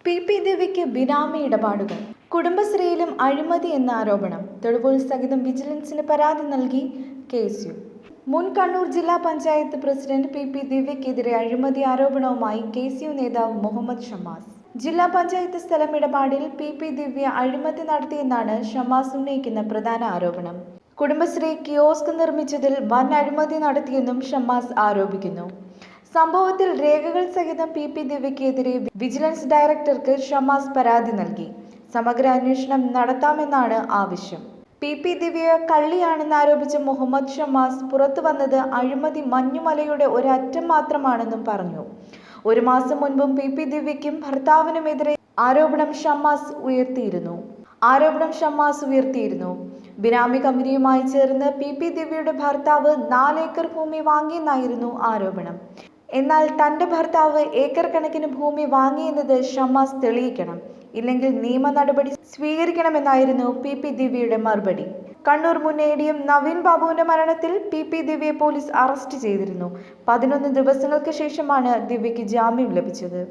P ദിവ്യയ്ക്ക് ബിനാമി ഇടപാടുകൾ. കുടുംബശ്രീയിലും അഴിമതി എന്ന ആരോപണം. തെളിവുകൾ സഹിതം വിജിലൻസിന് പരാതി നൽകി കെ.എസ്.യു. മുൻ കണ്ണൂർ ജില്ലാ പഞ്ചായത്ത് പ്രസിഡന്റ് പി ദിവ്യയ്ക്കെതിരെ അഴിമതി ആരോപണവുമായി കെ.എസ്.യു നേതാവ് മുഹമ്മദ് ഷമ്മാസ്. ജില്ലാ പഞ്ചായത്ത് സ്ഥലം ഇടപാടിൽ പി ദിവ്യ അഴിമതി നടത്തിയെന്നാണ് ഷമ്മാസ് ഉന്നയിക്കുന്ന പ്രധാന ആരോപണം. കുടുംബശ്രീ കിയോസ്ക് നിർമ്മിച്ചതിൽ വൻ അഴിമതി നടത്തിയെന്നും ഷമ്മാസ് ആരോപിക്കുന്നു. സംഭവത്തിൽ രേഖകൾ സഹിതം പി ദിവ്യയ്ക്കെതിരെ വിജിലൻസ് ഡയറക്ടർക്ക് ഷമ്മാസ് പരാതി നൽകി. സമഗ്ര അന്വേഷണം നടത്താമെന്നാണ് ആവശ്യം. പി ദിവ്യ കള്ളിയാണെന്ന് ആരോപിച്ച മുഹമ്മദ് ഷമ്മാസ് പുറത്തു വന്നത് അഴിമതി മഞ്ഞുമലയുടെ ഒരറ്റം മാത്രമാണെന്നും പറഞ്ഞു. ഒരു മാസം മുൻപും പി ദിവ്യയ്ക്കും ഭർത്താവിനുമെതിരെ ആരോപണം ഷമ്മാസ് ഉയർത്തിയിരുന്നു. ബിനാമി കമ്പനിയുമായി ചേർന്ന് പി ദിവ്യയുടെ ഭർത്താവ് 4 ഏക്കർ ഭൂമി വാങ്ങിയെന്നായിരുന്നു ആരോപണം. എന്നാൽ തന്റെ ഭർത്താവ് ഏക്കർ കണക്കിന് ഭൂമി വാങ്ങിയെന്നത് ഷമ്മാസ് തെളിയിക്കണം, ഇല്ലെങ്കിൽ നിയമ നടപടി സ്വീകരിക്കണമെന്നായിരുന്നു പി ദിവ്യയുടെ മറുപടി. കണ്ണൂർ മുൻ എ.ഡി.എം നവീൻ ബാബുവിന്റെ മരണത്തിൽ പി ദിവ്യയെ പോലീസ് അറസ്റ്റ് ചെയ്തിരുന്നു. 11 ദിവസങ്ങൾക്ക് ശേഷമാണ് ദിവ്യയ്ക്ക് ജാമ്യം ലഭിച്ചത്.